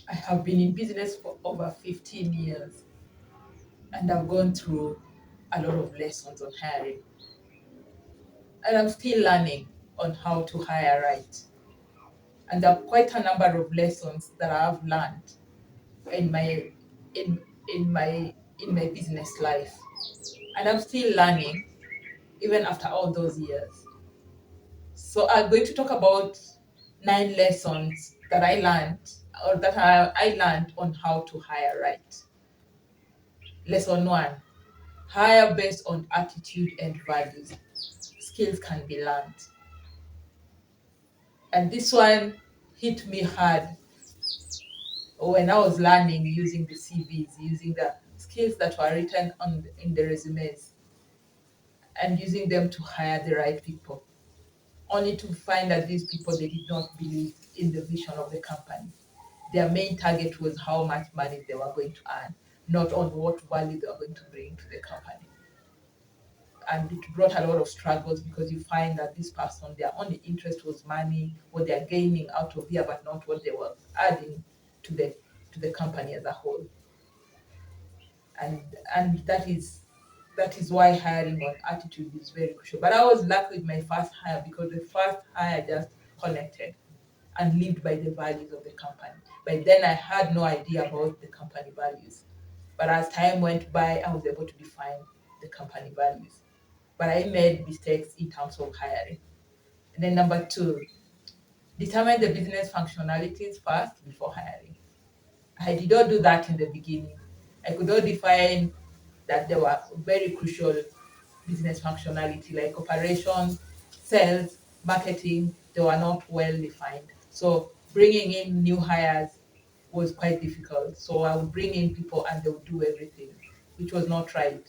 I have been in business for over 15 years and I've gone through a lot of lessons on hiring. And I'm still learning on how to hire right. And there are quite a number of lessons that I've learned in my in in my business life. And I'm still learning even after all those years. So I'm going to talk about 9 lessons that I learned or that I learned on how to hire right. Lesson one: hire based on attitude and values. Skills can be learned. And this one hit me hard when I was learning using the CVs, using the skills that were written in the resumes, and using them to hire the right people, only to find that these people, they did not believe in the vision of the company. Their main target was how much money they were going to earn, not on what value they were going to bring to the company. And it brought a lot of struggles because you find that this person, their only interest was money, what they're gaining out of here, but not what they were adding to the company as a whole. And that is why hiring on attitude is very crucial. But I was lucky with my first hire because the first hire just connected and lived by the values of the company. But then I had no idea about the company values. But as time went by, I was able to define the company values. But I made mistakes in terms of hiring. And then number two, determine the business functionalities first before hiring. I did not do that in the beginning. I could not define that there were very crucial business functionality like operations, sales, marketing, they were not well defined. So bringing in new hires was quite difficult. So I would bring in people and they would do everything, which was not right.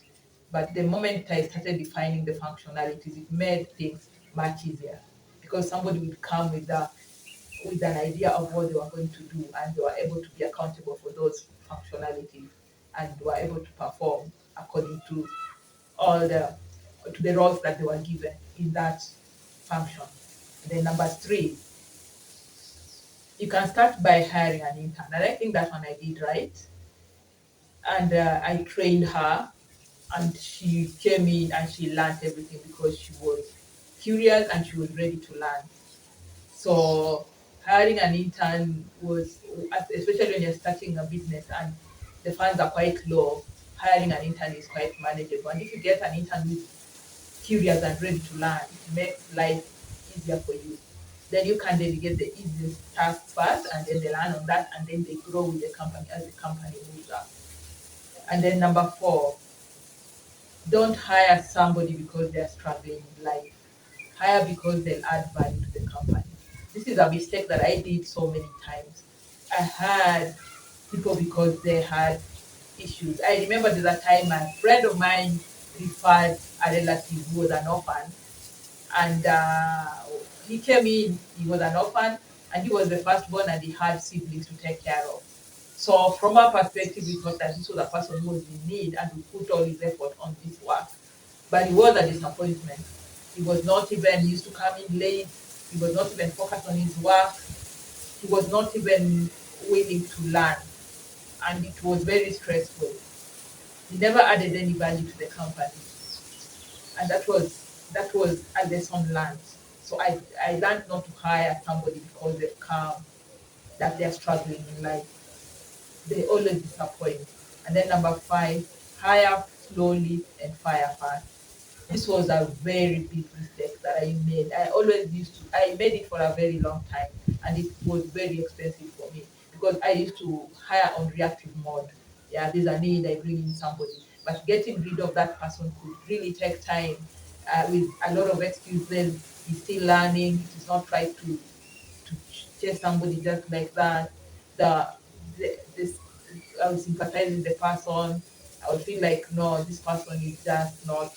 But the moment I started defining the functionalities, it made things much easier because somebody would come with an idea of what they were going to do and they were able to be accountable for those functionalities and were able to perform according to all the roles that they were given in that function. And then number three, you can start by hiring an intern. And I think that one I did right. And I trained her and she came in and she learned everything because she was curious and she was ready to learn. So hiring an intern was, especially when you're starting a business and the funds are quite low, hiring an intern is quite manageable. And if you get an intern who's curious and ready to learn, it makes life easier for you. Then you can delegate the easiest tasks first, and then they learn on that, and then they grow with the company as the company moves up. And then number four, don't hire somebody because they're struggling in life. Hire because they'll add value to the company. This is a mistake that I did so many times. I had people because they had issues. I remember there's a time a friend of mine referred a relative who was an orphan, and he came in, he was an orphan, and he was the firstborn, and he had siblings to take care of. So from our perspective, we thought that this was a person who was in need and who put all his effort on this work. But it was a disappointment. He was not even used to coming late. He was not even focused on his work. He was not even willing to learn. And it was very stressful. He never added any value to the company. And that was a lesson learned. So I learned not to hire somebody because they've come that they're struggling in life. They always disappoint. And then number five, hire slowly and fire fast. This was a very big mistake that I made. I made it for a very long time and it was very expensive for me because I used to hire on reactive mode. Yeah, there's a need, I bring in somebody. But getting rid of that person could really take time with a lot of excuses. He's still learning. It is not right to chase somebody just like that. The, this I would sympathize with the person. I would feel like no, this person is just not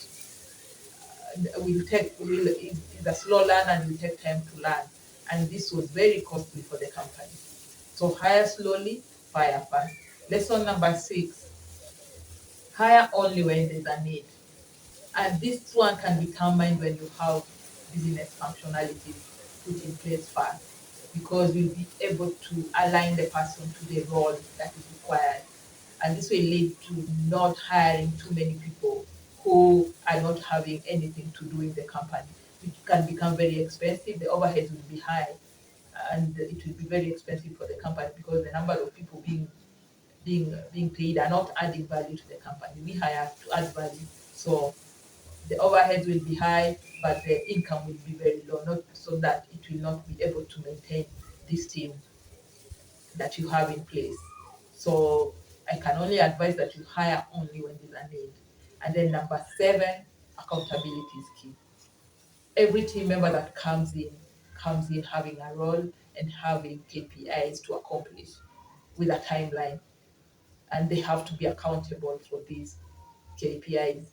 will is a slow learner and will take time to learn. And this was very costly for the company. So hire slowly, fire fast. Lesson number six, hire only when there's a need. And this one can be determined when you have business functionalities put in place first. because we'll be able to align the person to the role that is required. And this will lead to not hiring too many people who are not having anything to do in the company, which can become very expensive. The overheads will be high, and it will be very expensive for the company because the number of people being paid are not adding value to the company. We hire to add value. So the overheads will be high, but the income will be very low, not so that it will not be able to maintain this team that you have in place. So I can only advise that you hire only when there's a need. And then number seven, accountability is key. Every team member that comes in having a role and having KPIs to accomplish with a timeline, and they have to be accountable for these KPIs.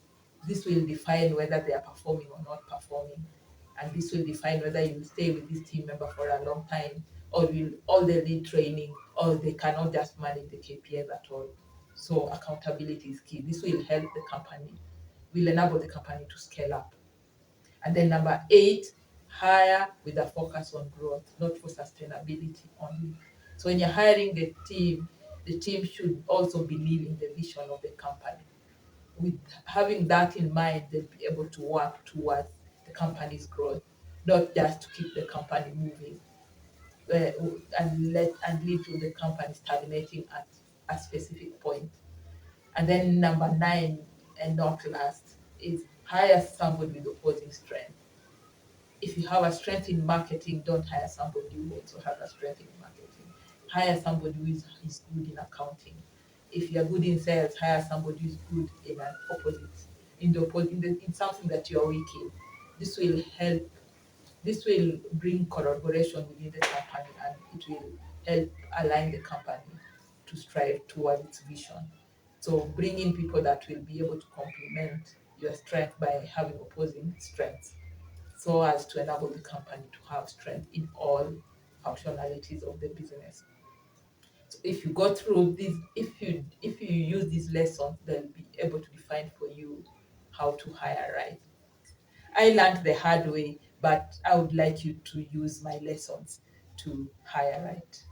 This will define whether they are performing or not performing, and this will define whether you will stay with this team member for a long time, or will all they need training, or they cannot just manage the KPIs at all. So accountability is key. This will help the company, will enable the company to scale up. And then number eight, hire with a focus on growth, not for sustainability only. So when you're hiring the team should also believe in the vision of the company. With having that in mind, they'll be able to work towards the company's growth, not just to keep the company moving and lead to the company stagnating at a specific point. And then number nine, and not last, is hire somebody with opposing strength. If you have a strength in marketing, don't hire somebody who also has a strength in marketing. Hire somebody who is good in accounting. If you're good in sales, hire somebody who's good in an opposite, in something that you're weak in. This will help. This will bring collaboration within the company, and it will help align the company to strive towards its vision. So bring in people that will be able to complement your strength by having opposing strengths, so as to enable the company to have strength in all functionalities of the business. So if you go through this, if you use these lessons, they'll be able to define for you how to hire right. I learned the hard way, but I would like you to use my lessons to hire right.